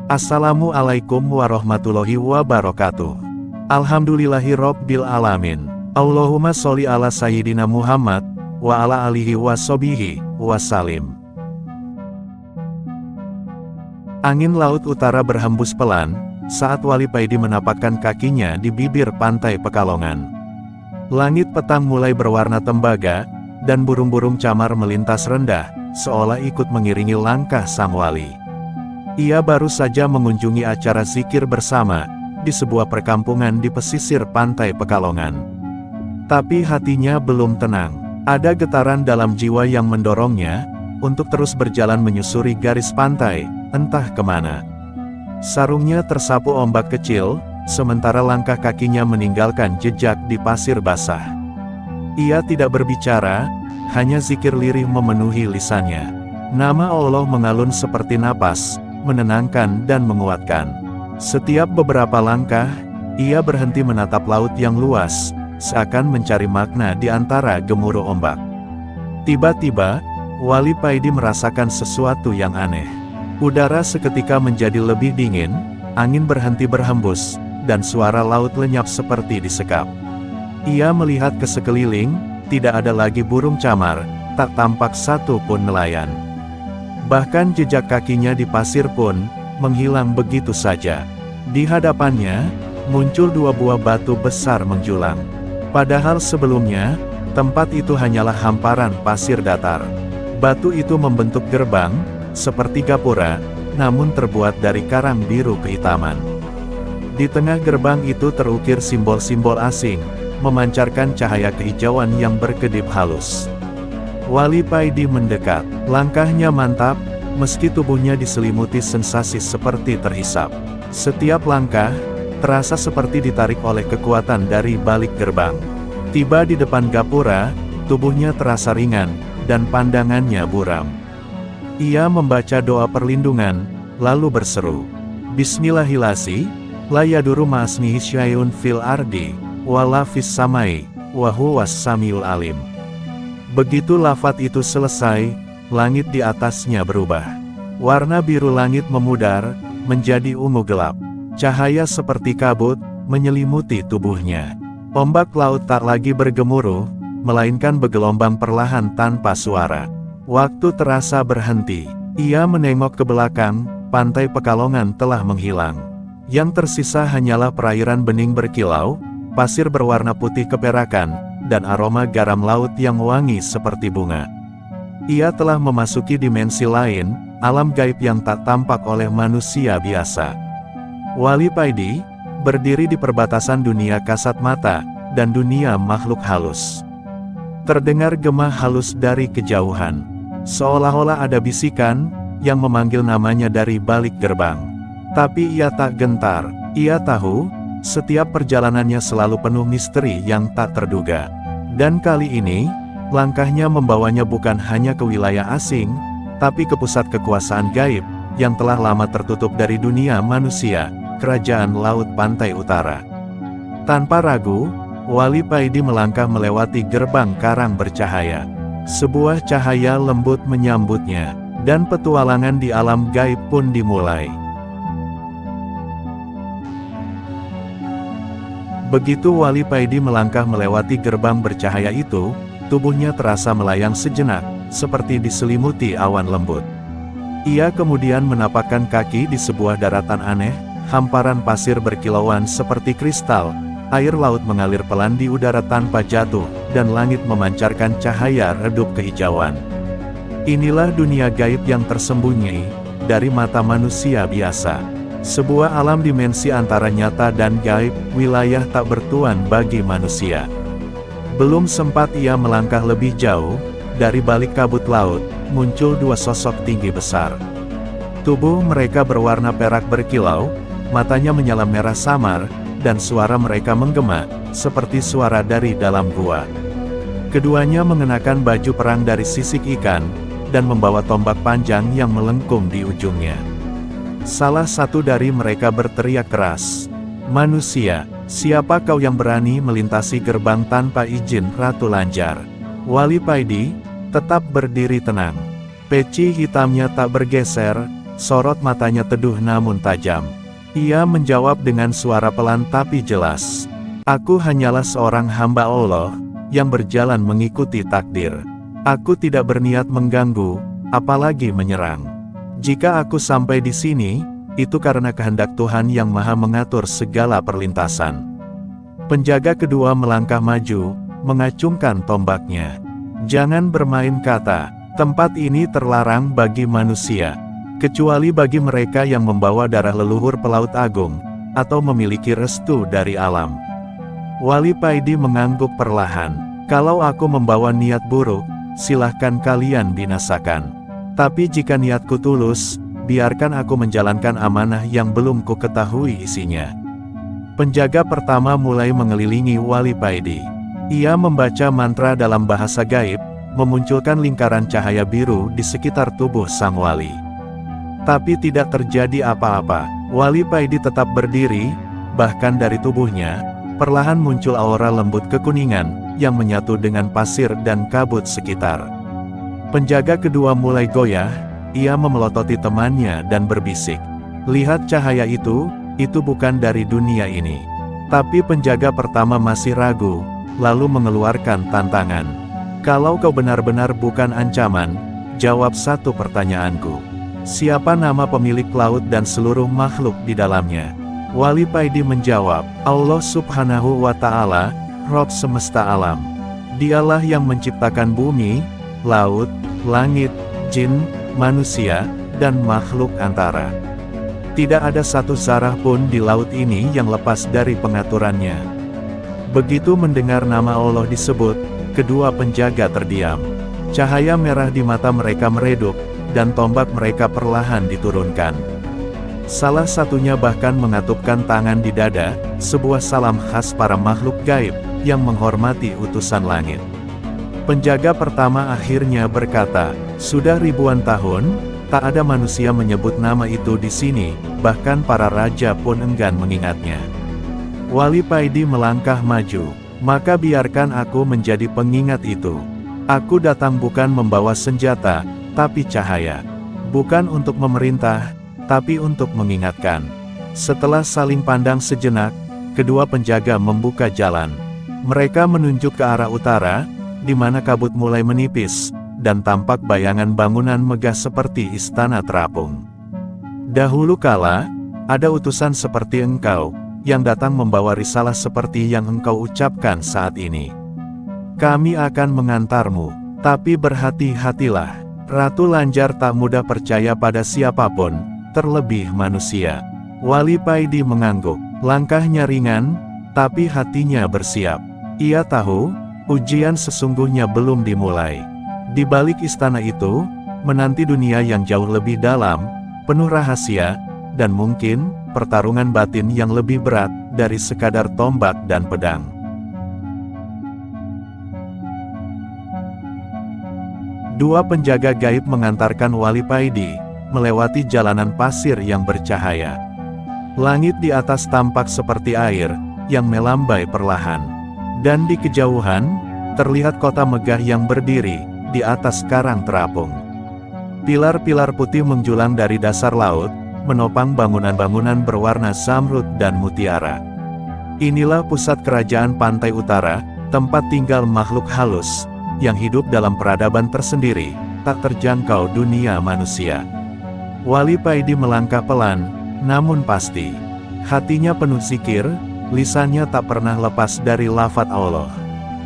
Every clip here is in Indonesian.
Assalamualaikum warahmatullahi wabarakatuh. Alhamdulillahirobbil alamin. Allahumma sholli ala sayyidina Muhammad wa ala alihi washabihi wasalim. Angin laut utara berhembus pelan saat Wali Paidi menapakkan kakinya di bibir pantai Pekalongan. Langit petang mulai berwarna tembaga, dan burung-burung camar melintas rendah, seolah ikut mengiringi langkah sang wali. Ia baru saja mengunjungi acara zikir bersama di sebuah perkampungan di pesisir pantai Pekalongan. Tapi hatinya belum tenang. Ada getaran dalam jiwa yang mendorongnya untuk terus berjalan menyusuri garis pantai, entah kemana. Sarungnya tersapu ombak kecil, sementara langkah kakinya meninggalkan jejak di pasir basah. Ia tidak berbicara, hanya zikir lirih memenuhi lisannya. Nama Allah mengalun seperti napas, menenangkan dan menguatkan. Setiap beberapa langkah, ia berhenti menatap laut yang luas, seakan mencari makna di antara gemuruh ombak. Tiba-tiba, Wali Paidi merasakan sesuatu yang aneh. Udara seketika menjadi lebih dingin, angin berhenti berhembus, dan suara laut lenyap seperti disekap. Ia melihat ke sekeliling, tidak ada lagi burung camar, tak tampak satu pun nelayan. Bahkan jejak kakinya di pasir pun menghilang begitu saja. Di hadapannya, muncul dua buah batu besar menjulang. Padahal sebelumnya, tempat itu hanyalah hamparan pasir datar. Batu itu membentuk gerbang, seperti gapura, namun terbuat dari karang biru kehitaman. Di tengah gerbang itu terukir simbol-simbol asing, memancarkan cahaya kehijauan yang berkedip halus. Wali Paidi mendekat, langkahnya mantap, meski tubuhnya diselimuti sensasi seperti terhisap. Setiap langkah, terasa seperti ditarik oleh kekuatan dari balik gerbang. Tiba di depan gapura, tubuhnya terasa ringan, dan pandangannya buram. Ia membaca doa perlindungan, lalu berseru, Bismillahirrahmanirrahim, la yadurru ma'asmihi syai'un fil ardi, wala fis samai, wa huwas samiul alim. Begitu lafaz itu selesai, langit di atasnya berubah. Warna biru langit memudar, menjadi ungu gelap. Cahaya seperti kabut, menyelimuti tubuhnya. Ombak laut tak lagi bergemuruh, melainkan bergelombang perlahan tanpa suara. Waktu terasa berhenti. Ia menengok ke belakang, pantai Pekalongan telah menghilang. Yang tersisa hanyalah perairan bening berkilau, pasir berwarna putih keperakan, dan aroma garam laut yang wangi seperti bunga. Ia telah memasuki dimensi lain, alam gaib yang tak tampak oleh manusia biasa. Wali Paidi berdiri di perbatasan dunia kasat mata dan dunia makhluk halus. Terdengar gema halus dari kejauhan. Seolah-olah ada bisikan yang memanggil namanya dari balik gerbang. Tapi ia tak gentar. Ia tahu, setiap perjalanannya selalu penuh misteri yang tak terduga. Dan kali ini, langkahnya membawanya bukan hanya ke wilayah asing, tapi ke pusat kekuasaan gaib, yang telah lama tertutup dari dunia manusia, Kerajaan Laut Pantai Utara. Tanpa ragu, Wali Paidi melangkah melewati gerbang karang bercahaya. Sebuah cahaya lembut menyambutnya, dan petualangan di alam gaib pun dimulai. Begitu Wali Paidi melangkah melewati gerbang bercahaya itu, tubuhnya terasa melayang sejenak, seperti diselimuti awan lembut. Ia kemudian menapakkan kaki di sebuah daratan aneh, hamparan pasir berkilauan seperti kristal. Air laut mengalir pelan di udara tanpa jatuh, dan langit memancarkan cahaya redup kehijauan. Inilah dunia gaib yang tersembunyi dari mata manusia biasa. Sebuah alam dimensi antara nyata dan gaib, wilayah tak bertuan bagi manusia. Belum sempat ia melangkah lebih jauh, dari balik kabut laut, muncul dua sosok tinggi besar. Tubuh mereka berwarna perak berkilau, matanya menyala merah samar, dan suara mereka menggema, seperti suara dari dalam gua. Keduanya mengenakan baju perang dari sisik ikan, dan membawa tombak panjang yang melengkung di ujungnya. Salah satu dari mereka berteriak keras, "Manusia, siapa kau yang berani melintasi gerbang tanpa izin Ratu Lanjar?" Wali Paidi tetap berdiri tenang. Peci hitamnya tak bergeser, sorot matanya teduh namun tajam. Ia menjawab dengan suara pelan tapi jelas. Aku hanyalah seorang hamba Allah, yang berjalan mengikuti takdir. Aku tidak berniat mengganggu, apalagi menyerang. Jika aku sampai di sini, itu karena kehendak Tuhan yang Maha mengatur segala perlintasan. Penjaga kedua melangkah maju, mengacungkan tombaknya. Jangan bermain kata, tempat ini terlarang bagi manusia. Kecuali bagi mereka yang membawa darah leluhur pelaut agung, atau memiliki restu dari alam. Wali Paidi mengangguk perlahan. Kalau aku membawa niat buruk, silahkan kalian binasakan. Tapi jika niatku tulus, biarkan aku menjalankan amanah yang belum ku ketahui isinya. Penjaga pertama mulai mengelilingi Wali Paidi. Ia membaca mantra dalam bahasa gaib, memunculkan lingkaran cahaya biru di sekitar tubuh sang wali. Tapi tidak terjadi apa-apa. Wali Paidi tetap berdiri, bahkan dari tubuhnya, perlahan muncul aura lembut kekuningan, yang menyatu dengan pasir dan kabut sekitar. Penjaga kedua mulai goyah, ia memelototi temannya dan berbisik. Lihat cahaya itu bukan dari dunia ini. Tapi penjaga pertama masih ragu, lalu mengeluarkan tantangan. Kalau kau benar-benar bukan ancaman, jawab satu pertanyaanku. Siapa nama pemilik laut dan seluruh makhluk di dalamnya? Wali Paidi menjawab, Allah Subhanahu wa Ta'ala, Rob semesta alam. Dialah yang menciptakan bumi, laut, langit, jin, manusia, dan makhluk antara. Tidak ada satu zarah pun di laut ini yang lepas dari pengaturannya. Begitu mendengar nama Allah disebut, kedua penjaga terdiam. Cahaya merah di mata mereka meredup, dan tombak mereka perlahan diturunkan. Salah satunya bahkan mengatupkan tangan di dada, sebuah salam khas para makhluk gaib, yang menghormati utusan langit. Penjaga pertama akhirnya berkata, sudah ribuan tahun, tak ada manusia menyebut nama itu di sini, bahkan para raja pun enggan mengingatnya. Wali Paidi melangkah maju, maka biarkan aku menjadi pengingat itu. Aku datang bukan membawa senjata, tapi cahaya. Bukan untuk memerintah, tapi untuk mengingatkan. Setelah saling pandang sejenak, kedua penjaga membuka jalan. Mereka menunjuk ke arah utara, di mana kabut mulai menipis, dan tampak bayangan bangunan megah seperti istana terapung. Dahulu kala, ada utusan seperti engkau, yang datang membawa risalah seperti yang engkau ucapkan saat ini. Kami akan mengantarmu, tapi berhati-hatilah. Ratu Lanjar tak mudah percaya pada siapapun, terlebih manusia. Wali Paidi mengangguk, langkahnya ringan, tapi hatinya bersiap. Ia tahu, ujian sesungguhnya belum dimulai. Di balik istana itu, menanti dunia yang jauh lebih dalam, penuh rahasia, dan mungkin, pertarungan batin yang lebih berat, dari sekadar tombak dan pedang. Dua penjaga gaib mengantarkan Wali Paidi, melewati jalanan pasir yang bercahaya. Langit di atas tampak seperti air, yang melambai perlahan. Dan di kejauhan, terlihat kota megah yang berdiri, di atas karang terapung. Pilar-pilar putih menjulang dari dasar laut, menopang bangunan-bangunan berwarna zamrud dan mutiara. Inilah pusat kerajaan pantai utara, tempat tinggal makhluk halus, yang hidup dalam peradaban tersendiri, tak terjangkau dunia manusia. Wali Paidi melangkah pelan, namun pasti. Hatinya penuh zikir, lisannya tak pernah lepas dari lafaz Allah.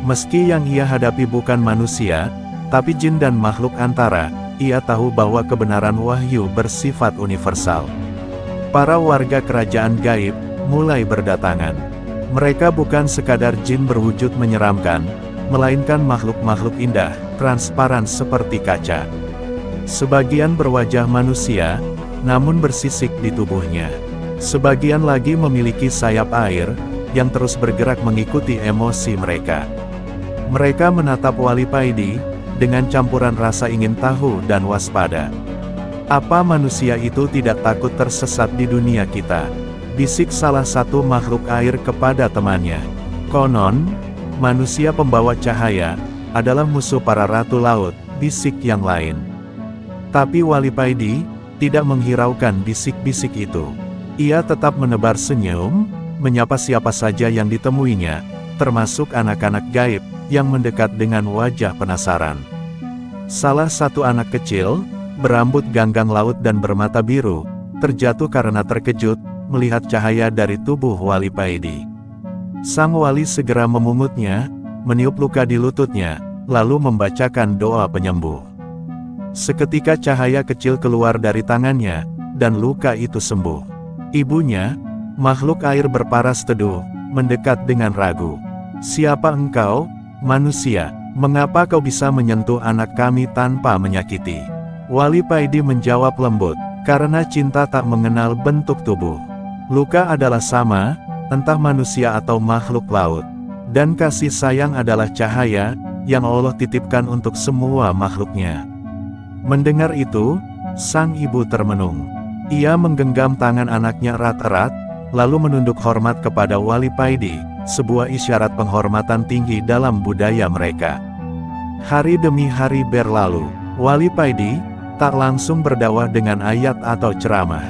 Meski yang ia hadapi bukan manusia, tapi jin dan makhluk antara, ia tahu bahwa kebenaran wahyu bersifat universal. Para warga kerajaan gaib mulai berdatangan. Mereka bukan sekadar jin berwujud menyeramkan, melainkan makhluk-makhluk indah, transparan seperti kaca. Sebagian berwajah manusia, namun bersisik di tubuhnya. Sebagian lagi memiliki sayap air, yang terus bergerak mengikuti emosi mereka. Mereka menatap Wali Paidi, dengan campuran rasa ingin tahu dan waspada. Apa manusia itu tidak takut tersesat di dunia kita? Bisik salah satu makhluk air kepada temannya. Konon, manusia pembawa cahaya, adalah musuh para ratu laut, bisik yang lain. Tapi Wali Paidi, tidak menghiraukan bisik-bisik itu. Ia tetap menebar senyum, menyapa siapa saja yang ditemuinya, termasuk anak-anak gaib, yang mendekat dengan wajah penasaran. Salah satu anak kecil, berambut ganggang laut dan bermata biru, terjatuh karena terkejut, melihat cahaya dari tubuh Wali Paidi. Sang wali segera memungutnya, meniup luka di lututnya, lalu membacakan doa penyembuh. Seketika cahaya kecil keluar dari tangannya, dan luka itu sembuh. Ibunya, makhluk air berparas teduh, mendekat dengan ragu. "Siapa engkau, manusia? Mengapa kau bisa menyentuh anak kami tanpa menyakiti?" Wali Paidi menjawab lembut, "Karena cinta tak mengenal bentuk tubuh. Luka adalah sama, entah manusia atau makhluk laut. Dan kasih sayang adalah cahaya, yang Allah titipkan untuk semua makhluknya." Mendengar itu, sang ibu termenung. Ia menggenggam tangan anaknya erat-erat, lalu menunduk hormat kepada Wali Paidi, sebuah isyarat penghormatan tinggi dalam budaya mereka. Hari demi hari berlalu, Wali Paidi tak langsung berdakwah dengan ayat atau ceramah.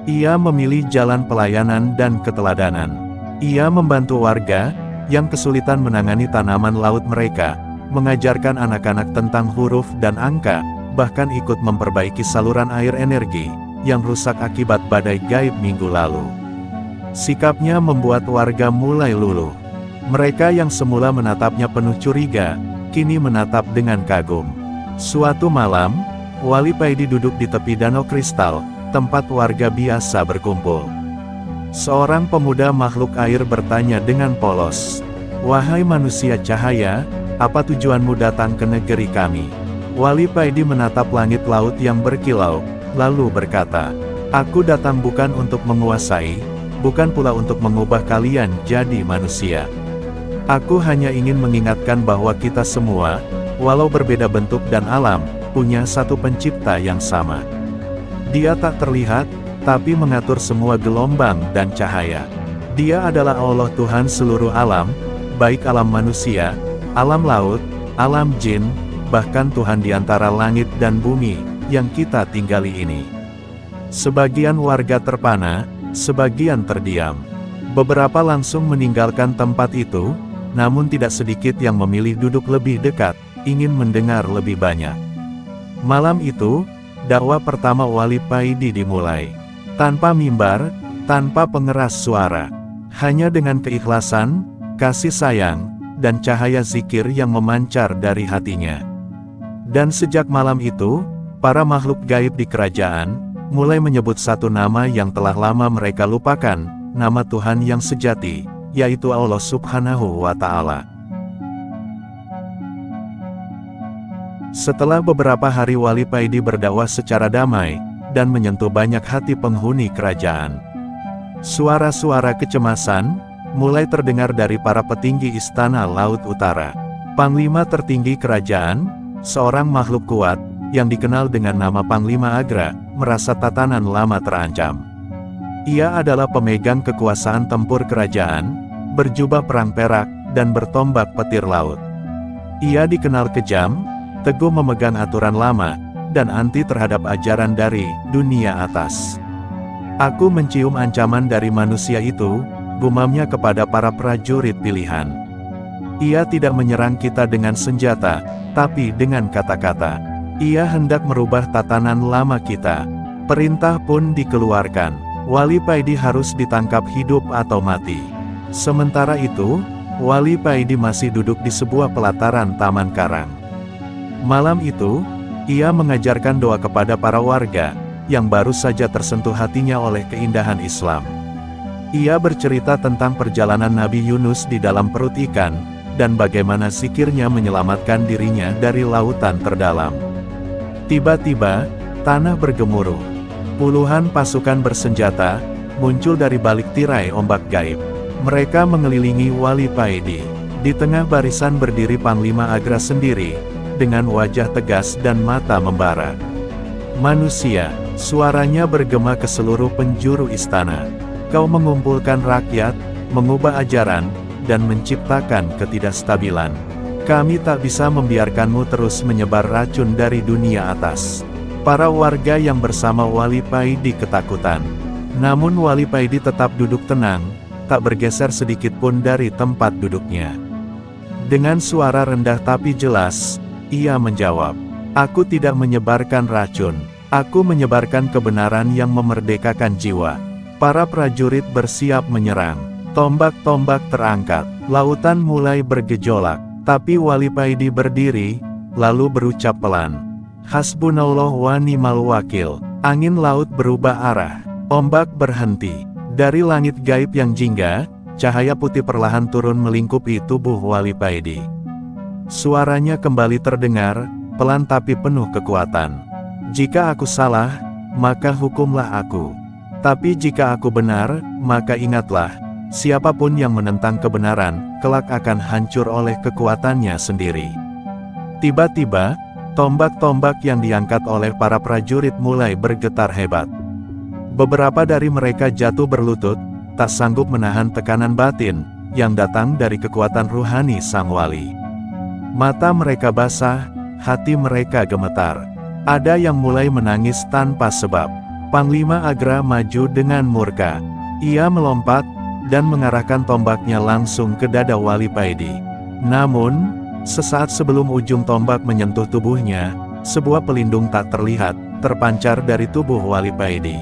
Ia memilih jalan pelayanan dan keteladanan. Ia membantu warga yang kesulitan menangani tanaman laut mereka, mengajarkan anak-anak tentang huruf dan angka, bahkan ikut memperbaiki saluran air energi yang rusak akibat badai gaib minggu lalu. Sikapnya membuat warga mulai luluh. Mereka yang semula menatapnya penuh curiga, kini menatap dengan kagum. Suatu malam, Wali Paidi duduk di tepi danau kristal, tempat warga biasa berkumpul. Seorang pemuda makhluk air bertanya dengan polos, "Wahai manusia cahaya, apa tujuanmu datang ke negeri kami?" Wali Paidi menatap langit laut yang berkilau, lalu berkata, "Aku datang bukan untuk menguasai, bukan pula untuk mengubah kalian jadi manusia. Aku hanya ingin mengingatkan bahwa kita semua, walau berbeda bentuk dan alam, punya satu pencipta yang sama. Dia tak terlihat, tapi mengatur semua gelombang dan cahaya. Dia adalah Allah Tuhan seluruh alam, baik alam manusia, alam laut, alam jin, bahkan Tuhan di antara langit dan bumi, yang kita tinggali ini." Sebagian warga terpana, sebagian terdiam. Beberapa langsung meninggalkan tempat itu, namun tidak sedikit yang memilih duduk lebih dekat, ingin mendengar lebih banyak. Malam itu, dakwah pertama Wali Paidi dimulai. Tanpa mimbar, tanpa pengeras suara. Hanya dengan keikhlasan, kasih sayang, dan cahaya zikir yang memancar dari hatinya. Dan sejak malam itu, para makhluk gaib di kerajaan, mulai menyebut satu nama yang telah lama mereka lupakan, nama Tuhan yang sejati, yaitu Allah Subhanahu wa Ta'ala. Setelah beberapa hari Wali Paidi berdakwah secara damai, dan menyentuh banyak hati penghuni kerajaan, suara-suara kecemasan mulai terdengar dari para petinggi istana Laut Utara. Panglima tertinggi kerajaan, seorang makhluk kuat, yang dikenal dengan nama Panglima Agra, merasa tatanan lama terancam. Ia adalah pemegang kekuasaan tempur kerajaan, berjubah perang perak, dan bertombak petir laut. Ia dikenal kejam, teguh memegang aturan lama, dan anti terhadap ajaran dari dunia atas. "Aku mencium ancaman dari manusia itu," gumamnya kepada para prajurit pilihan. "Ia tidak menyerang kita dengan senjata, tapi dengan kata-kata. Ia hendak merubah tatanan lama kita." Perintah pun dikeluarkan. Wali Paidi harus ditangkap hidup atau mati. Sementara itu, Wali Paidi masih duduk di sebuah pelataran taman karang. Malam itu, ia mengajarkan doa kepada para warga, yang baru saja tersentuh hatinya oleh keindahan Islam. Ia bercerita tentang perjalanan Nabi Yunus di dalam perut ikan, dan bagaimana zikirnya menyelamatkan dirinya dari lautan terdalam. Tiba-tiba, tanah bergemuruh. Puluhan pasukan bersenjata muncul dari balik tirai ombak gaib. Mereka mengelilingi Wali Paidi. Di tengah barisan berdiri Panglima Agra sendiri, dengan wajah tegas dan mata membara. "Manusia," suaranya bergema ke seluruh penjuru istana. "Kau mengumpulkan rakyat, mengubah ajaran, dan menciptakan ketidakstabilan. Kami tak bisa membiarkanmu terus menyebar racun dari dunia atas. Para warga yang bersama Wali Paidi ketakutan. Namun Wali Paidi tetap duduk tenang, tak bergeser sedikit pun dari tempat duduknya. Dengan suara rendah tapi jelas, ia menjawab, "Aku tidak menyebarkan racun. Aku menyebarkan kebenaran yang memerdekakan jiwa." Para prajurit bersiap menyerang. Tombak-tombak terangkat. Lautan mulai bergejolak. Tapi Wali Paidi berdiri, lalu berucap pelan, "Hasbunallah wa ni'mal wakil." Angin laut berubah arah. Ombak berhenti. Dari langit gaib yang jingga, cahaya putih perlahan turun melingkupi tubuh Wali Paidi. Suaranya kembali terdengar, pelan tapi penuh kekuatan. "Jika aku salah, maka hukumlah aku. Tapi jika aku benar, maka ingatlah, siapapun yang menentang kebenaran, kelak akan hancur oleh kekuatannya sendiri." Tiba-tiba, tombak-tombak yang diangkat oleh para prajurit mulai bergetar hebat. Beberapa dari mereka jatuh berlutut, tak sanggup menahan tekanan batin, yang datang dari kekuatan ruhani sang wali. Mata mereka basah, hati mereka gemetar. Ada yang mulai menangis tanpa sebab. Panglima Agra maju dengan murka. Ia melompat, dan mengarahkan tombaknya langsung ke dada Wali Paidi. Namun, sesaat sebelum ujung tombak menyentuh tubuhnya, sebuah pelindung tak terlihat, terpancar dari tubuh Wali Paidi.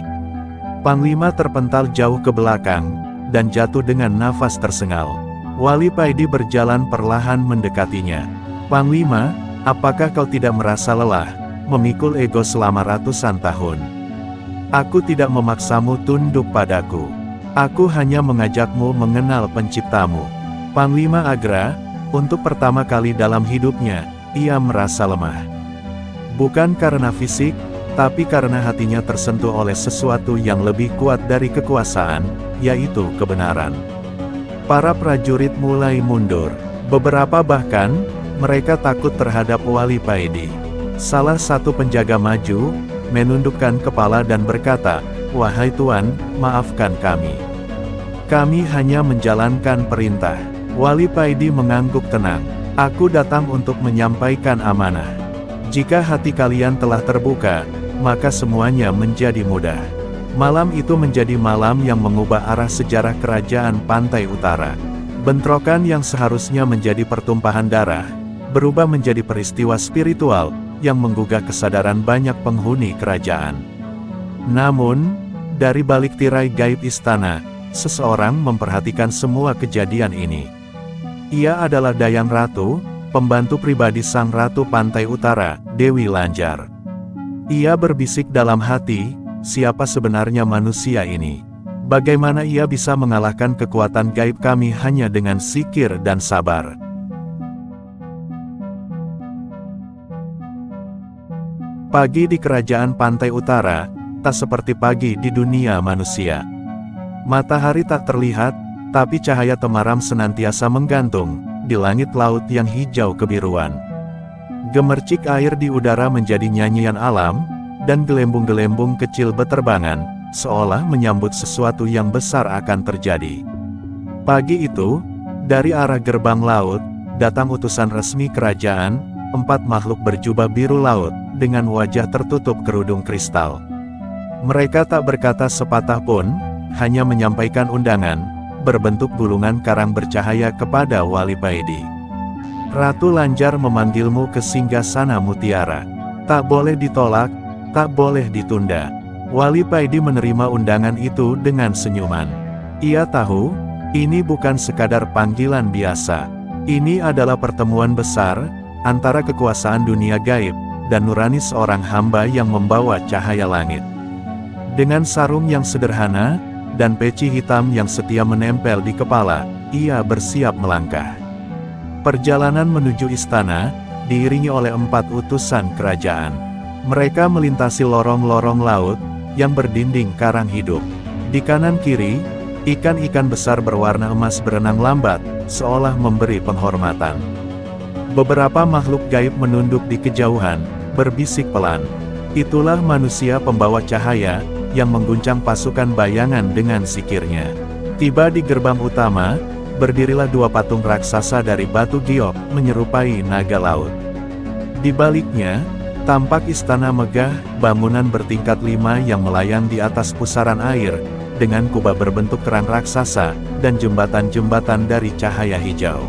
Panglima terpental jauh ke belakang, dan jatuh dengan nafas tersengal. Wali Paidi berjalan perlahan mendekatinya. "Panglima, apakah kau tidak merasa lelah, memikul ego selama ratusan tahun? Aku tidak memaksamu tunduk padaku. Aku hanya mengajakmu mengenal penciptamu." Panglima Agra, untuk pertama kali dalam hidupnya, ia merasa lemah. Bukan karena fisik, tapi karena hatinya tersentuh oleh sesuatu yang lebih kuat dari kekuasaan, yaitu kebenaran. Para prajurit mulai mundur. Beberapa bahkan, mereka takut terhadap Wali Paidi. Salah satu penjaga maju, menundukkan kepala dan berkata, "Wahai Tuan, maafkan kami. Kami hanya menjalankan perintah." Wali Paidi mengangguk tenang. "Aku datang untuk menyampaikan amanah. Jika hati kalian telah terbuka, maka semuanya menjadi mudah." Malam itu menjadi malam yang mengubah arah sejarah kerajaan Pantai Utara. Bentrokan yang seharusnya menjadi pertumpahan darah, berubah menjadi peristiwa spiritual, yang menggugah kesadaran banyak penghuni kerajaan. Namun, dari balik tirai gaib istana, seseorang memperhatikan semua kejadian ini. Ia adalah Dayang Ratu, pembantu pribadi Sang Ratu Pantai Utara, Dewi Lanjar. Ia berbisik dalam hati, siapa sebenarnya manusia ini? Bagaimana ia bisa mengalahkan kekuatan gaib kami hanya dengan zikir dan sabar? Pagi di kerajaan Pantai Utara, tak seperti pagi di dunia manusia. Matahari tak terlihat, tapi cahaya temaram senantiasa menggantung di langit laut yang hijau kebiruan. Gemercik air di udara menjadi nyanyian alam, dan gelembung-gelembung kecil beterbangan, seolah menyambut sesuatu yang besar akan terjadi. Pagi itu, dari arah gerbang laut, datang utusan resmi kerajaan, 4 makhluk berjubah biru laut, dengan wajah tertutup kerudung kristal. Mereka tak berkata sepatah pun, hanya menyampaikan undangan, berbentuk gulungan karang bercahaya kepada Wali Paidi. "Ratu Lanjar memanggilmu ke singgasana mutiara. Tak boleh ditolak, tak boleh ditunda." Wali Paidi menerima undangan itu dengan senyuman. Ia tahu, ini bukan sekadar panggilan biasa. Ini adalah pertemuan besar, antara kekuasaan dunia gaib, dan nurani seorang hamba yang membawa cahaya langit. Dengan sarung yang sederhana, dan peci hitam yang setia menempel di kepala, ia bersiap melangkah. Perjalanan menuju istana, diiringi oleh 4 utusan kerajaan. Mereka melintasi lorong-lorong laut, yang berdinding karang hidup. Di kanan kiri, ikan-ikan besar berwarna emas berenang lambat, seolah memberi penghormatan. Beberapa makhluk gaib menunduk di kejauhan, berbisik pelan. Itulah manusia pembawa cahaya, yang mengguncang pasukan bayangan dengan zikirnya. Tiba di gerbang utama, berdirilah 2 patung raksasa dari batu giok, menyerupai naga laut. Di baliknya, Tampak istana megah, bangunan bertingkat 5 yang melayang di atas pusaran air, dengan kubah berbentuk kerang raksasa, dan jembatan-jembatan dari cahaya hijau.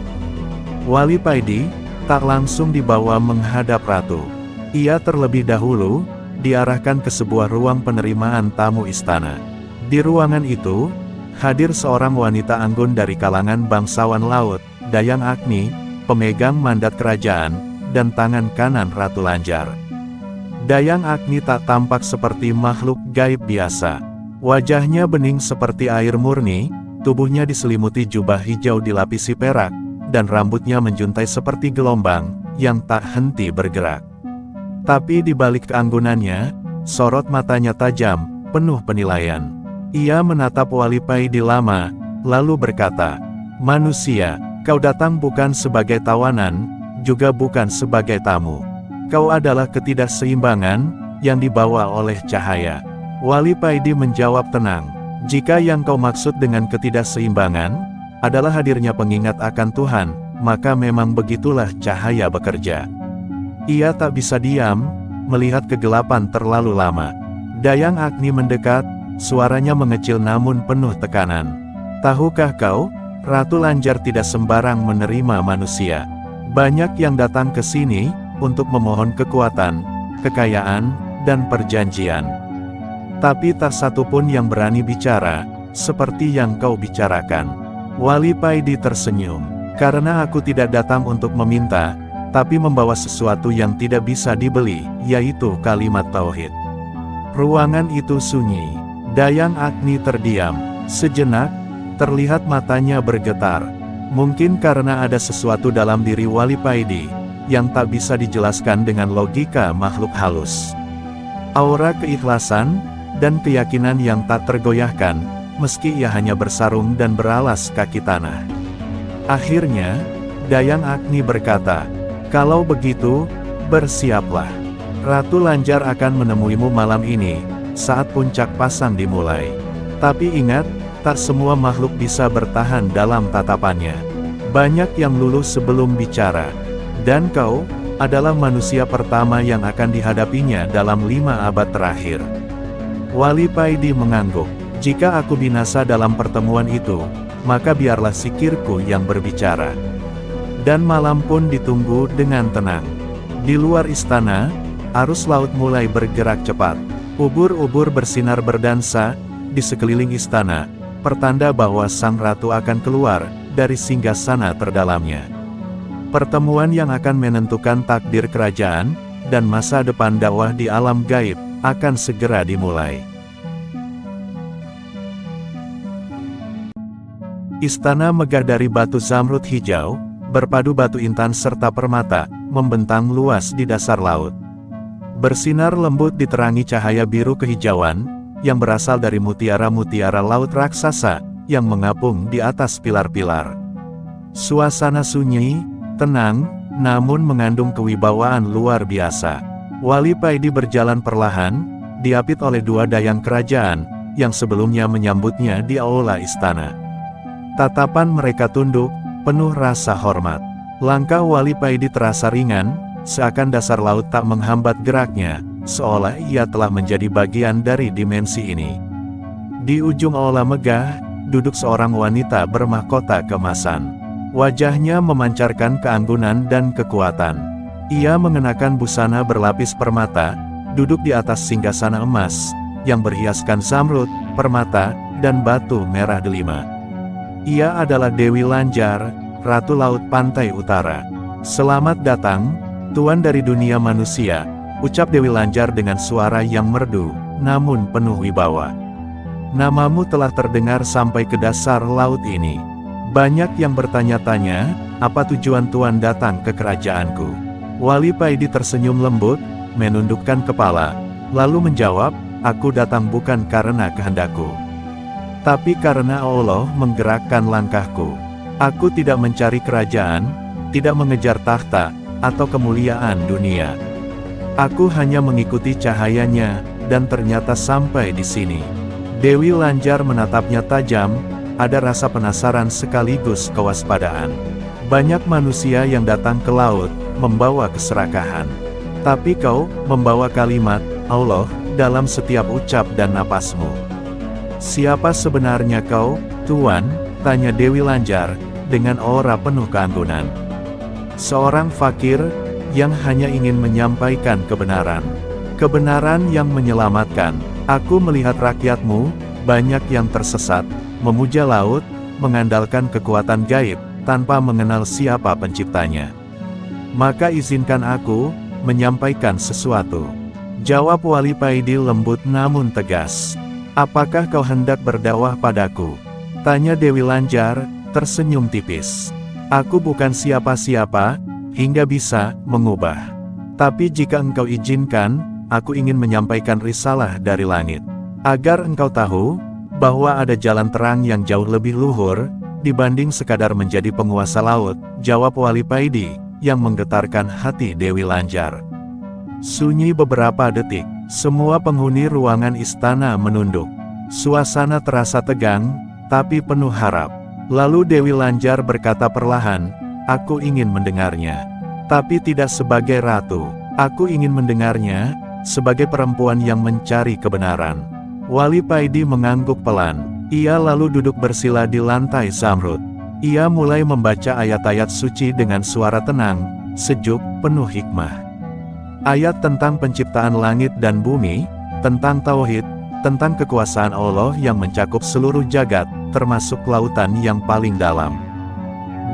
Wali Paidi tak langsung dibawa menghadap ratu. Ia terlebih dahulu diarahkan ke sebuah ruang penerimaan tamu istana. Di ruangan itu, hadir seorang wanita anggun dari kalangan bangsawan laut, Dayang Agni, pemegang mandat kerajaan, dan tangan kanan Ratu Lanjar. Dayang Agni tak tampak seperti makhluk gaib biasa. Wajahnya bening seperti air murni, tubuhnya diselimuti jubah hijau dilapisi perak, dan rambutnya menjuntai seperti gelombang, yang tak henti bergerak. Tapi di balik keanggunannya, sorot matanya tajam, penuh penilaian. Ia menatap Wali Paidi lama, lalu berkata, "Manusia, kau datang bukan sebagai tawanan, juga bukan sebagai tamu. Kau adalah ketidakseimbangan, yang dibawa oleh cahaya." Wali Paidi menjawab tenang, "Jika yang kau maksud dengan ketidakseimbangan, adalah hadirnya pengingat akan Tuhan, maka memang begitulah cahaya bekerja." Ia tak bisa diam, melihat kegelapan terlalu lama. Dayang Agni mendekat, suaranya mengecil namun penuh tekanan. "Tahukah kau, Ratu Lanjar tidak sembarang menerima manusia. Banyak yang datang ke sini, untuk memohon kekuatan, kekayaan, dan perjanjian. Tapi tak satu pun yang berani bicara, seperti yang kau bicarakan." Wali Paidi tersenyum. "Karena aku tidak datang untuk meminta, tapi membawa sesuatu yang tidak bisa dibeli, yaitu kalimat tauhid." Ruangan itu sunyi. Dayang Agni terdiam. Sejenak, terlihat matanya bergetar. Mungkin karena ada sesuatu dalam diri Wali Paidi, yang tak bisa dijelaskan dengan logika makhluk halus. Aura keikhlasan, dan keyakinan yang tak tergoyahkan, meski ia hanya bersarung dan beralas kaki tanah. Akhirnya, Dayang Agni berkata, "Kalau begitu, bersiaplah. Ratu Lanjar akan menemuimu malam ini, saat puncak pasang dimulai. Tapi ingat, tak semua makhluk bisa bertahan dalam tatapannya. Banyak yang luluh sebelum bicara. Dan kau, adalah manusia pertama yang akan dihadapinya dalam 5 abad terakhir." Wali Paidi mengangguk. "Jika aku binasa dalam pertemuan itu, maka biarlah sikirku yang berbicara." Dan malam pun ditunggu dengan tenang. Di luar istana, arus laut mulai bergerak cepat. Ubur-ubur bersinar berdansa di sekeliling istana, pertanda bahwa sang ratu akan keluar dari singgasana terdalamnya. Pertemuan yang akan menentukan takdir kerajaan dan masa depan dakwah di alam gaib akan segera dimulai. Istana megah dari batu zamrud hijau, berpadu batu intan serta permata, membentang luas di dasar laut. Bersinar lembut diterangi cahaya biru kehijauan, yang berasal dari mutiara-mutiara laut raksasa, yang mengapung di atas pilar-pilar. Suasana sunyi, tenang, namun mengandung kewibawaan luar biasa. Wali Paidi berjalan perlahan, diapit oleh 2 dayang kerajaan, yang sebelumnya menyambutnya di aula istana. Tatapan mereka tunduk, penuh rasa hormat. Langkah Wali Paidi terasa ringan, seakan dasar laut tak menghambat geraknya, seolah ia telah menjadi bagian dari dimensi ini. Di ujung aula megah, duduk seorang wanita bermahkota keemasan. Wajahnya memancarkan keanggunan dan kekuatan. Ia mengenakan busana berlapis permata, duduk di atas singgasana emas, yang berhiaskan zamrud, permata, dan batu merah delima. Ia adalah Dewi Lanjar, Ratu Laut Pantai Utara. "Selamat datang, Tuan dari dunia manusia," ucap Dewi Lanjar dengan suara yang merdu, namun penuh wibawa. "Namamu telah terdengar sampai ke dasar laut ini. Banyak yang bertanya-tanya, apa tujuan Tuan datang ke kerajaanku?" Wali Paidi tersenyum lembut, menundukkan kepala, lalu menjawab, "Aku datang bukan karena kehendakku, tapi karena Allah menggerakkan langkahku. Aku tidak mencari kerajaan, tidak mengejar tahta, atau kemuliaan dunia. Aku hanya mengikuti cahayanya, dan ternyata sampai di sini." Dewi Lanjar menatapnya tajam, ada rasa penasaran sekaligus kewaspadaan. Banyak manusia yang datang ke laut, membawa keserakahan. Tapi kau membawa kalimat Allah dalam setiap ucap dan napasmu. Siapa sebenarnya kau, Tuan? Tanya Dewi Lanjar, dengan aura penuh keanggunan. Seorang fakir, yang hanya ingin menyampaikan kebenaran. Kebenaran yang menyelamatkan. Aku melihat rakyatmu, banyak yang tersesat, memuja laut, mengandalkan kekuatan gaib, tanpa mengenal siapa penciptanya. Maka izinkan aku, menyampaikan sesuatu. Jawab Wali Paidi lembut namun tegas. Apakah kau hendak berdakwah padaku? Tanya Dewi Lanjar, tersenyum tipis. Aku bukan siapa-siapa, hingga bisa mengubah. Tapi jika engkau izinkan, aku ingin menyampaikan risalah dari langit. Agar engkau tahu, bahwa ada jalan terang yang jauh lebih luhur, dibanding sekadar menjadi penguasa laut, jawab Wali Paidi, yang menggetarkan hati Dewi Lanjar. Sunyi beberapa detik, semua penghuni ruangan istana menunduk. Suasana terasa tegang, tapi penuh harap. Lalu Dewi Lanjar berkata perlahan, aku ingin mendengarnya. Tapi tidak sebagai ratu, aku ingin mendengarnya, sebagai perempuan yang mencari kebenaran. Wali Paidi mengangguk pelan. Ia lalu duduk bersila di lantai zamrud. Ia mulai membaca ayat-ayat suci dengan suara tenang, sejuk, penuh hikmah. Ayat tentang penciptaan langit dan bumi, tentang tauhid, tentang kekuasaan Allah yang mencakup seluruh jagat, termasuk lautan yang paling dalam.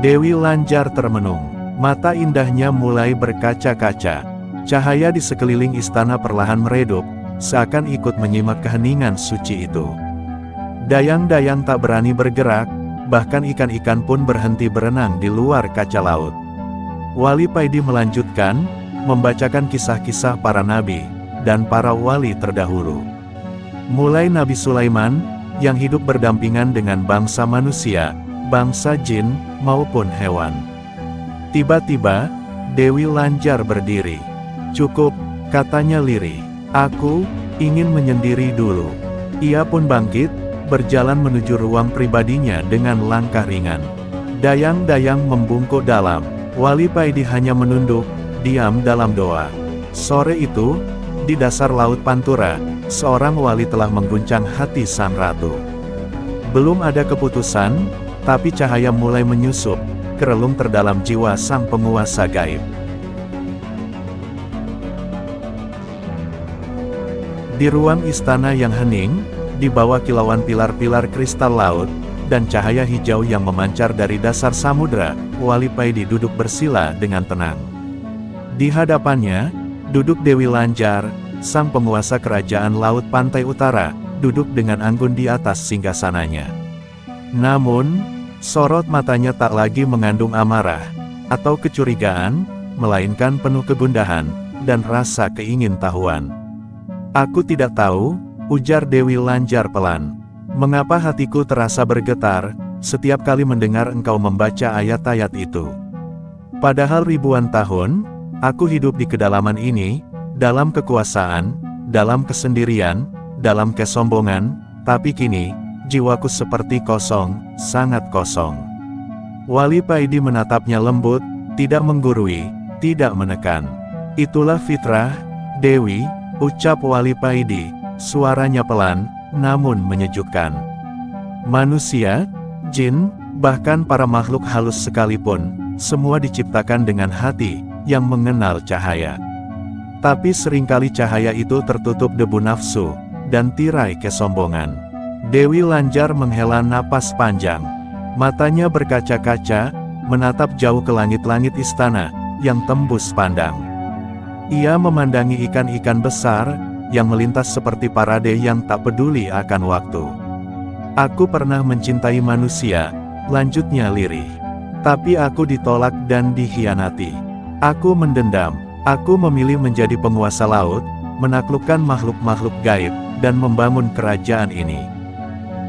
Dewi Lanjar termenung, mata indahnya mulai berkaca-kaca. Cahaya di sekeliling istana perlahan meredup, seakan ikut menyimak keheningan suci itu. Dayang-dayang tak berani bergerak, bahkan ikan-ikan pun berhenti berenang di luar kaca laut. Wali Paidi melanjutkan, membacakan kisah-kisah para nabi, dan para wali terdahulu. Mulai Nabi Sulaiman, yang hidup berdampingan dengan bangsa manusia, bangsa jin, maupun hewan. Tiba-tiba, Dewi Lanjar berdiri. Cukup, katanya lirih. Aku ingin menyendiri dulu. Ia pun bangkit, berjalan menuju ruang pribadinya dengan langkah ringan. Dayang-dayang membungkuk dalam. Wali Paidi hanya menunduk, diam dalam doa. Sore itu, di dasar Laut Pantura, seorang wali telah mengguncang hati sang ratu. Belum ada keputusan, tapi cahaya mulai menyusup, ke relung terdalam jiwa sang penguasa gaib. Di ruang istana yang hening, di bawah kilauan pilar-pilar kristal laut, dan cahaya hijau yang memancar dari dasar samudra, Wali Paidi duduk bersila dengan tenang. Di hadapannya, duduk Dewi Lanjar, sang penguasa kerajaan Laut Pantai Utara, duduk dengan anggun di atas singgasananya. Namun, sorot matanya tak lagi mengandung amarah, atau kecurigaan, melainkan penuh kegundahan, dan rasa keingintahuan. Aku tidak tahu, ujar Dewi Lanjar pelan. Mengapa hatiku terasa bergetar, setiap kali mendengar engkau membaca ayat-ayat itu. Padahal ribuan tahun, aku hidup di kedalaman ini, dalam kekuasaan, dalam kesendirian, dalam kesombongan, tapi kini, jiwaku seperti kosong, sangat kosong. Wali Paidi menatapnya lembut, tidak menggurui, tidak menekan. Itulah fitrah, Dewi, ucap Wali Paidi, suaranya pelan, namun menyejukkan. Manusia, jin, bahkan para makhluk halus sekalipun, semua diciptakan dengan hati, yang mengenal cahaya. Tapi seringkali cahaya itu tertutup debu nafsu, dan tirai kesombongan. Dewi Lanjar menghela napas panjang. Matanya berkaca-kaca, menatap jauh ke langit-langit istana, yang tembus pandang. Ia memandangi ikan-ikan besar, yang melintas seperti parade yang tak peduli akan waktu. Aku pernah mencintai manusia, lanjutnya lirih. Tapi aku ditolak dan dikhianati. Aku mendendam. Aku memilih menjadi penguasa laut, menaklukkan makhluk-makhluk gaib, dan membangun kerajaan ini.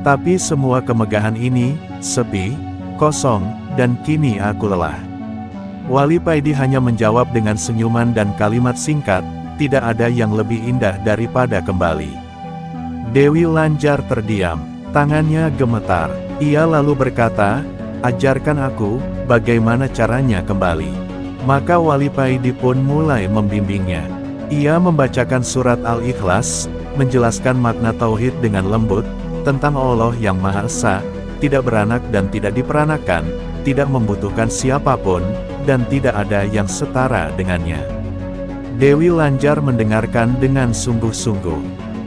Tapi semua kemegahan ini, sepi, kosong, dan kini aku lelah. Wali Paidi hanya menjawab dengan senyuman dan kalimat singkat, tidak ada yang lebih indah daripada kembali. Dewi Lanjar terdiam, tangannya gemetar. Ia lalu berkata, ajarkan aku, bagaimana caranya kembali. Maka Wali Paidi pun mulai membimbingnya. Ia membacakan surat Al-Ikhlas, menjelaskan makna tauhid dengan lembut, tentang Allah yang Maha Esa, tidak beranak dan tidak diperanakan, tidak membutuhkan siapapun, dan tidak ada yang setara dengannya. Dewi Lanjar mendengarkan dengan sungguh-sungguh.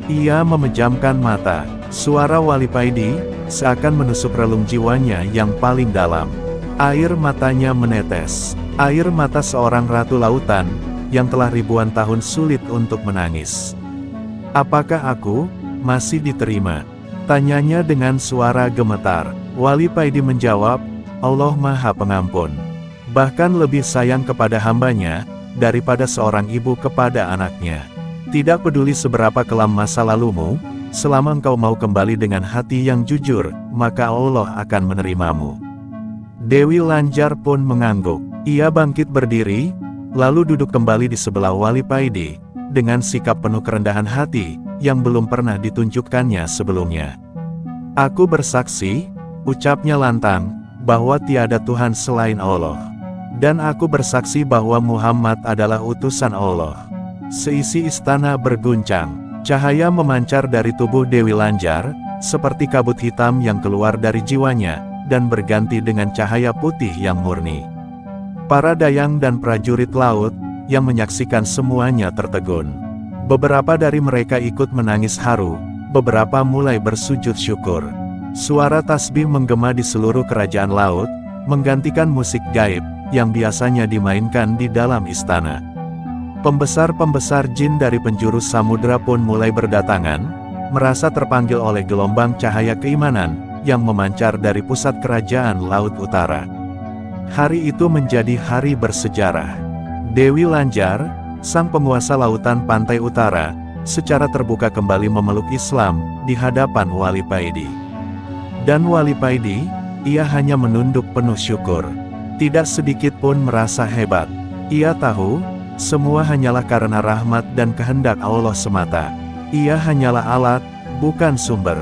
Ia memejamkan mata. Suara Wali Paidi seakan menusuk relung jiwanya yang paling dalam. Air matanya menetes. Air mata seorang ratu lautan, yang telah ribuan tahun sulit untuk menangis. "Apakah aku masih diterima?" tanyanya dengan suara gemetar. Wali Paidi menjawab, "Allah Maha Pengampun. Bahkan lebih sayang kepada hambanya, daripada seorang ibu kepada anaknya. Tidak peduli seberapa kelam masa lalumu, selama engkau mau kembali dengan hati yang jujur, maka Allah akan menerimamu." Dewi Lanjar pun mengangguk. Ia bangkit berdiri, lalu duduk kembali di sebelah Wali Paidi, dengan sikap penuh kerendahan hati, yang belum pernah ditunjukkannya sebelumnya. "Aku bersaksi," ucapnya lantang, "bahwa tiada Tuhan selain Allah. Dan aku bersaksi bahwa Muhammad adalah utusan Allah." Seisi istana berguncang. Cahaya memancar dari tubuh Dewi Lanjar, seperti kabut hitam yang keluar dari jiwanya, dan berganti dengan cahaya putih yang murni. Para dayang dan prajurit laut, yang menyaksikan semuanya tertegun. Beberapa dari mereka ikut menangis haru, beberapa mulai bersujud syukur. Suara tasbih menggema di seluruh kerajaan laut, menggantikan musik gaib, yang biasanya dimainkan di dalam istana. Pembesar-pembesar jin dari penjuru samudera pun mulai berdatangan, merasa terpanggil oleh gelombang cahaya keimanan, yang memancar dari pusat kerajaan Laut Utara. Hari itu menjadi hari bersejarah. Dewi Lanjar, sang penguasa lautan pantai utara, secara terbuka kembali memeluk Islam, di hadapan Wali Paidi. Dan Wali Paidi, ia hanya menunduk penuh syukur. Tidak sedikit pun merasa hebat. Ia tahu, semua hanyalah karena rahmat dan kehendak Allah semata. Ia hanyalah alat, bukan sumber.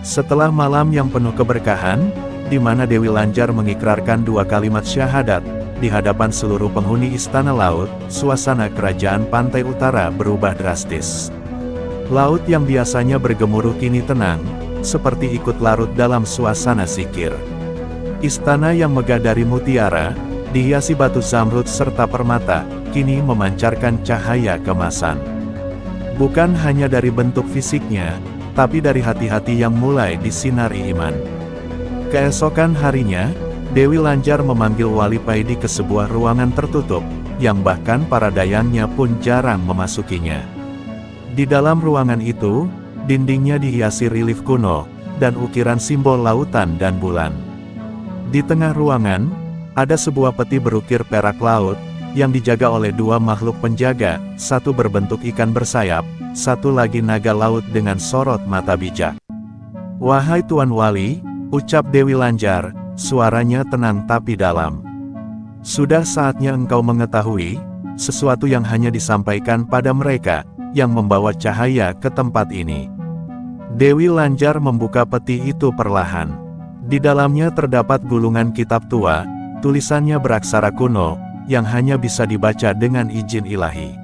Setelah malam yang penuh keberkahan, di mana Dewi Lanjar mengikrarkan 2 kalimat syahadat, di hadapan seluruh penghuni istana laut, suasana kerajaan pantai utara berubah drastis. Laut yang biasanya bergemuruh kini tenang, seperti ikut larut dalam suasana zikir. Istana yang megah dari mutiara, dihiasi batu zamrud serta permata, kini memancarkan cahaya kemasan. Bukan hanya dari bentuk fisiknya, tapi dari hati-hati yang mulai disinari iman. Keesokan harinya, Dewi Lanjar memanggil Wali Paidi ke sebuah ruangan tertutup, yang bahkan para dayangnya pun jarang memasukinya. Di dalam ruangan itu, dindingnya dihiasi relief kuno, dan ukiran simbol lautan dan bulan. Di tengah ruangan, ada sebuah peti berukir perak laut, yang dijaga oleh 2 makhluk penjaga, satu berbentuk ikan bersayap, satu lagi naga laut dengan sorot mata bijak. "Wahai Tuan Wali," ucap Dewi Lanjar, suaranya tenang tapi dalam. "Sudah saatnya engkau mengetahui, sesuatu yang hanya disampaikan pada mereka, yang membawa cahaya ke tempat ini." Dewi Lanjar membuka peti itu perlahan. Di dalamnya terdapat gulungan kitab tua, tulisannya beraksara kuno, yang hanya bisa dibaca dengan izin ilahi.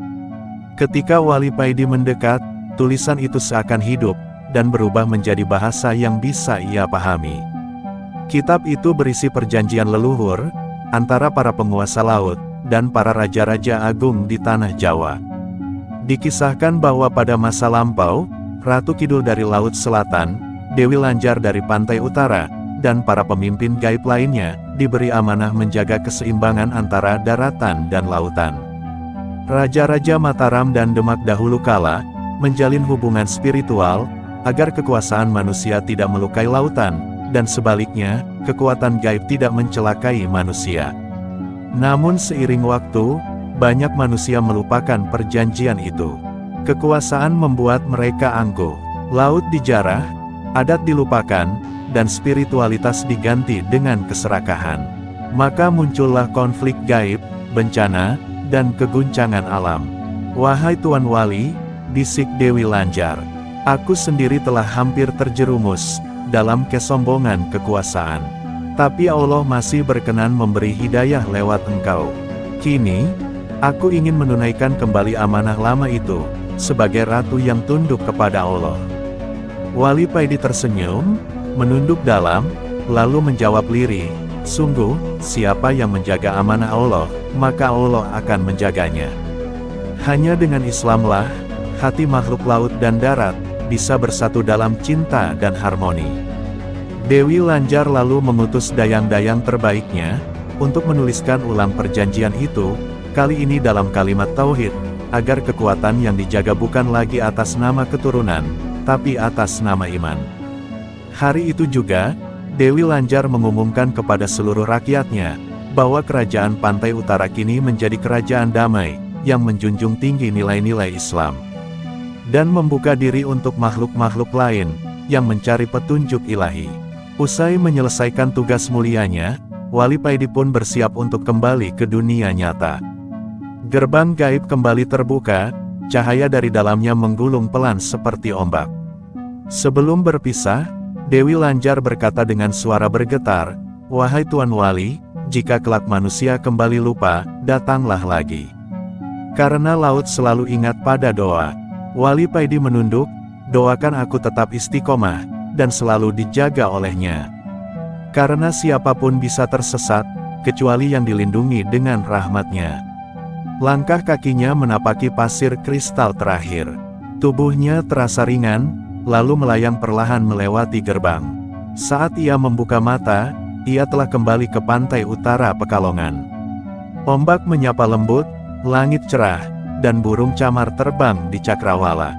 Ketika Wali Paidi mendekat, tulisan itu seakan hidup, dan berubah menjadi bahasa yang bisa ia pahami. Kitab itu berisi perjanjian leluhur, antara para penguasa laut, dan para raja-raja agung di tanah Jawa. Dikisahkan bahwa pada masa lampau, Ratu Kidul dari Laut Selatan, Dewi Lanjar dari Pantai Utara, dan para pemimpin gaib lainnya, diberi amanah menjaga keseimbangan antara daratan dan lautan. Raja-raja Mataram dan Demak dahulu kala, menjalin hubungan spiritual, agar kekuasaan manusia tidak melukai lautan, dan sebaliknya, kekuatan gaib tidak mencelakai manusia. Namun seiring waktu, banyak manusia melupakan perjanjian itu. Kekuasaan membuat mereka angkuh. Laut dijarah, adat dilupakan, dan spiritualitas diganti dengan keserakahan. Maka muncullah konflik gaib, bencana, dan keguncangan alam. "Wahai Tuan Wali," bisik Dewi Lanjar, "aku sendiri telah hampir terjerumus dalam kesombongan kekuasaan. Tapi Allah masih berkenan memberi hidayah lewat engkau. Kini, aku ingin menunaikan kembali amanah lama itu, sebagai ratu yang tunduk kepada Allah. Wali Paidi tersenyum, menunduk dalam, lalu menjawab lirih, sungguh, siapa yang menjaga amanah Allah, maka Allah akan menjaganya. Hanya dengan Islamlah, hati makhluk laut dan darat, bisa bersatu dalam cinta dan harmoni. Dewi Lanjar lalu mengutus dayang-dayang terbaiknya, untuk menuliskan ulang perjanjian itu, kali ini dalam kalimat tauhid, agar kekuatan yang dijaga bukan lagi atas nama keturunan, tapi atas nama iman. Hari itu juga, Dewi Lanjar mengumumkan kepada seluruh rakyatnya, bahwa kerajaan pantai utara kini menjadi kerajaan damai, yang menjunjung tinggi nilai-nilai Islam. Dan membuka diri untuk makhluk-makhluk lain, yang mencari petunjuk ilahi. Usai menyelesaikan tugas mulianya, Wali Paidi pun bersiap untuk kembali ke dunia nyata. Gerbang gaib kembali terbuka, cahaya dari dalamnya menggulung pelan seperti ombak. Sebelum berpisah, Dewi Lanjar berkata dengan suara bergetar, "Wahai Tuan Wali, jika kelak manusia kembali lupa, datanglah lagi. Karena laut selalu ingat pada doa." Wali Paidi menunduk, "Doakan aku tetap istiqomah, dan selalu dijaga olehnya. Karena siapapun bisa tersesat, kecuali yang dilindungi dengan rahmatnya." Langkah kakinya menapaki pasir kristal terakhir. Tubuhnya terasa ringan, lalu melayang perlahan melewati gerbang. Saat ia membuka mata, ia telah kembali ke pantai utara Pekalongan. Ombak menyapa lembut, langit cerah, dan burung camar terbang di cakrawala.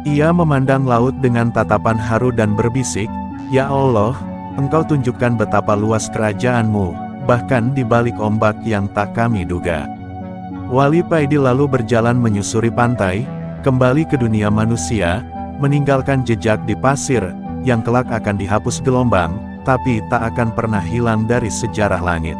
Ia memandang laut dengan tatapan haru dan berbisik, "Ya Allah, Engkau tunjukkan betapa luas kerajaan-Mu, bahkan di balik ombak yang tak kami duga." Wali Paidi lalu berjalan menyusuri pantai, kembali ke dunia manusia, meninggalkan jejak di pasir, yang kelak akan dihapus gelombang, tapi tak akan pernah hilang dari sejarah langit.